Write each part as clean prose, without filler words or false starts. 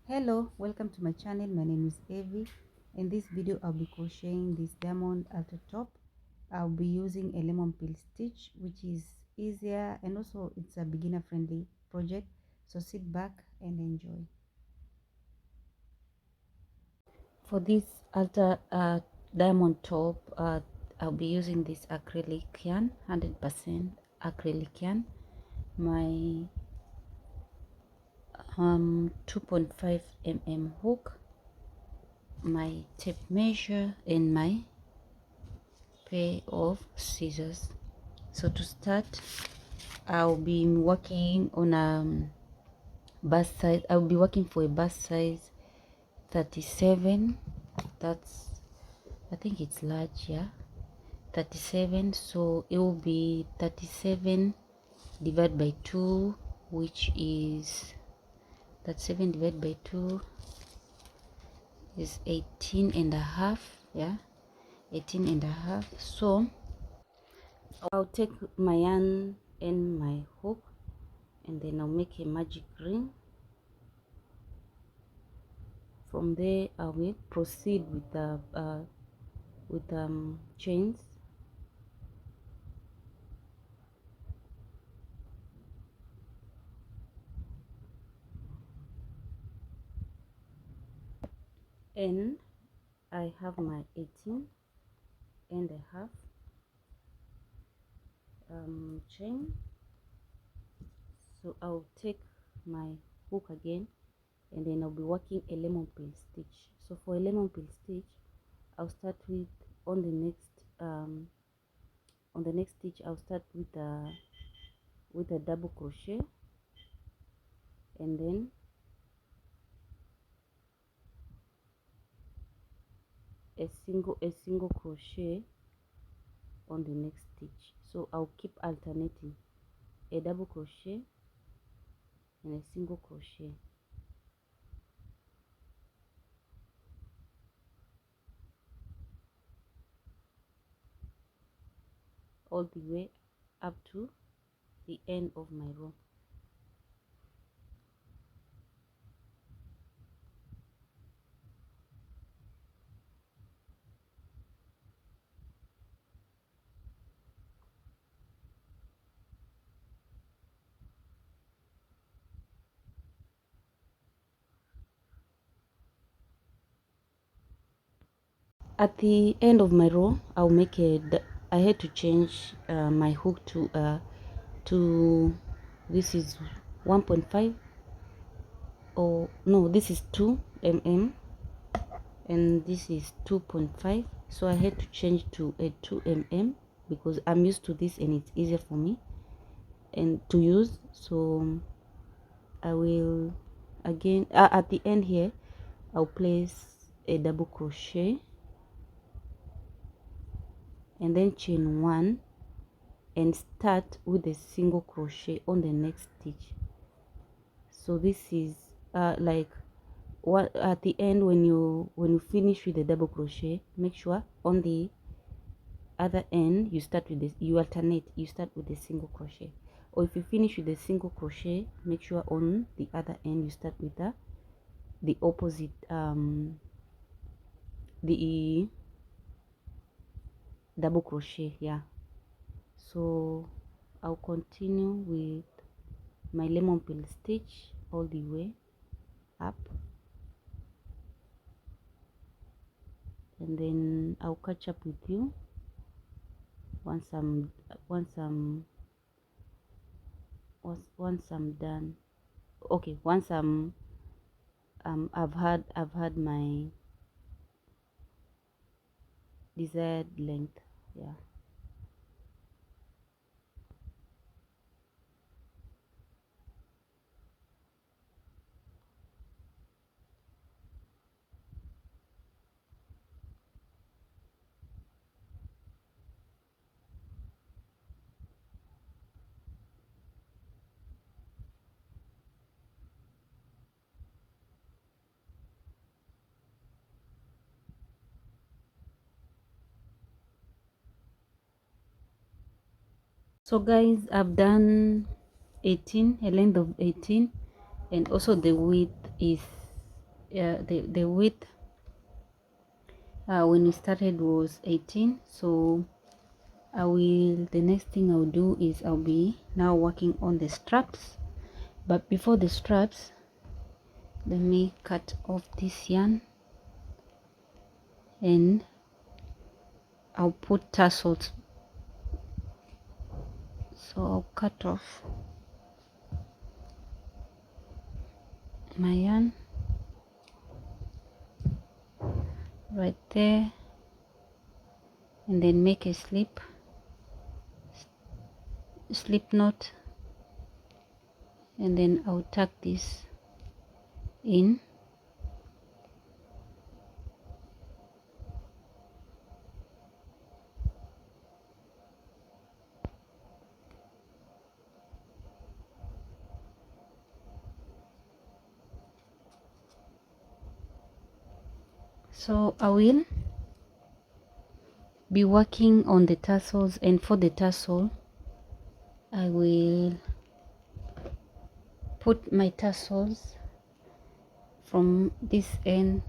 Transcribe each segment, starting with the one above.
Hello, welcome to my channel. My name is Evie. In this video I'll be crocheting this diamond alto top. I'll be using a lemon peel stitch, which is easier and also it's a beginner friendly project, so sit back and enjoy. For this alto diamond top, I'll be using this acrylic yarn, 100% acrylic yarn, my 2.5 mm hook, my tape measure, and my pair of scissors. So to start, I'll be working on a bust size. I'll be working for a bust size 37. That's, I think it's large, yeah, 37. So it will be 37 divided by 2, which is 37 divided by 2 is 18 and a half, yeah, 18 and a half. So I'll take my yarn and my hook, and then I'll make a magic ring. From there I will proceed with the chains. And I have my 18 and a half chain. So I'll take my hook again, and then I'll be working a lemon peel stitch. So for a lemon peel stitch, I'll start with on the next stitch I'll start with a double crochet, and then a single crochet on the next stitch. So I'll keep alternating a double crochet and a single crochet. All the way up to the end of my row. At the end of my row, I'll make I had to change my hook to this is 1.5, or no, this is 2 mm, and this is 2.5. So I had to change to a 2 mm because I'm used to this and it's easier for me and to use. So I will again at the end here I'll place a double crochet and then chain 1 and start with a single crochet on the next stitch. So this is like what at the end, when you finish with the double crochet, make sure on the other end you start with this, you alternate, you start with a single crochet, or if you finish with a single crochet, make sure on the other end you start with the opposite the double crochet, yeah. So I'll continue with my lemon peel stitch all the way up, and then I'll catch up with you once I'm done. Okay, once I've had my desired length, yeah. So guys, I've done 18, a length of 18, and also the width is the width when we started was 18. So the next thing I'll do is I'll be now working on the straps. But before the straps, let me cut off this yarn, and I'll put tassels. So I'll cut off my yarn right there, and then make a slip knot, and then I'll tuck this in. So I will be working on the tassels, and for the tassel I will put my tassels from this end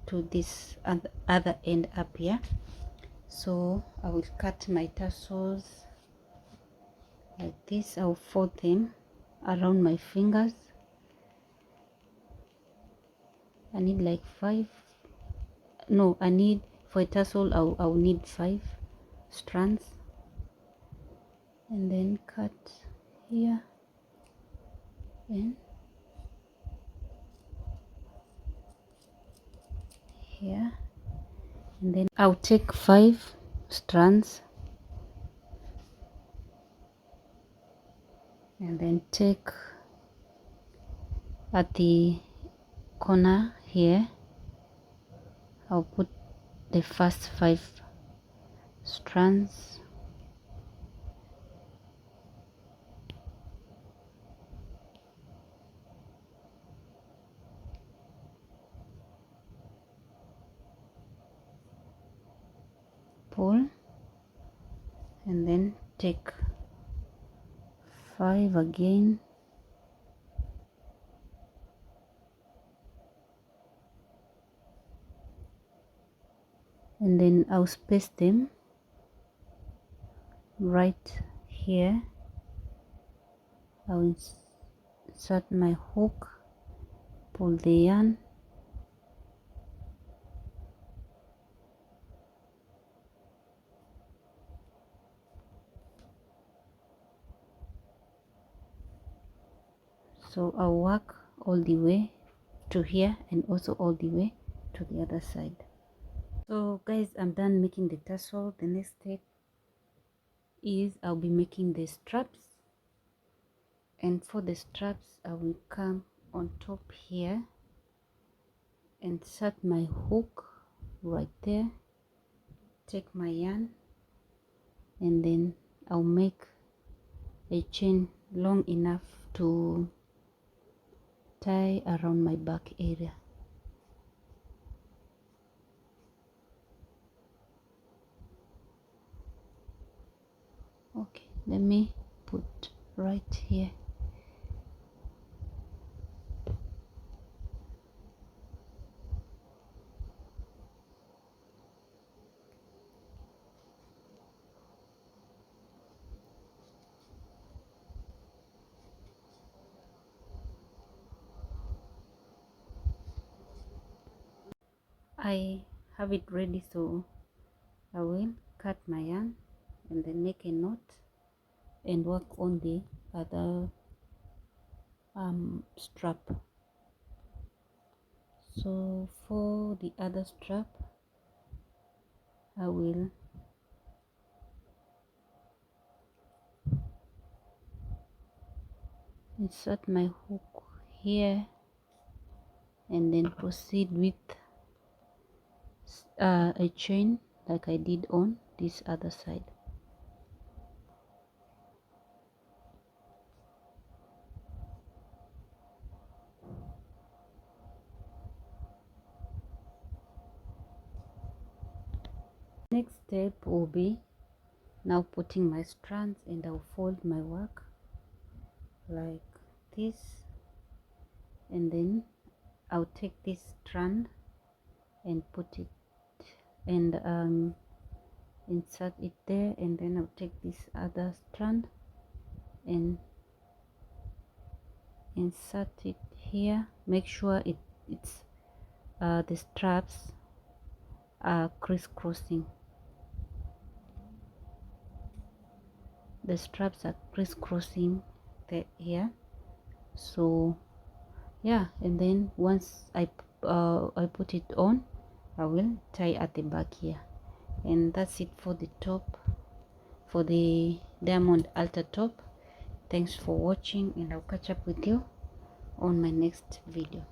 to this other end up here. So I will cut my tassels like this. I'll fold them around my fingers. I need like 5, no, I need, for a tassel I'll need 5 strands, and then cut here and here, and then I'll take 5 strands and then take at the corner here, I'll put the first 5 strands, pull, and then take 5 again, and then I'll space them right here. I'll insert my hook, pull the yarn, so I'll work all the way to here and also all the way to the other side. So guys, I'm done making the tassel. The next step is I'll be making the straps, and for the straps I will come on top here, insert my hook right there, take my yarn, and then I'll make a chain long enough to tie around my back area. Okay, let me put right here. I have it ready, so I will cut my yarn and then make a knot and work on the other strap. So for the other strap I will insert my hook here and then proceed with a chain like I did on this other side. Next step will be now putting my strands, and I'll fold my work like this, and then I'll take this strand and put it and insert it there, and then I'll take this other strand and insert it here. Make sure it's the straps are crisscrossing. The straps are crisscrossing here. So yeah, and then once I put it on, I will tie at the back here. And that's it for the top, for the diamond altar top. Thanks for watching, and I'll catch up with you on my next video.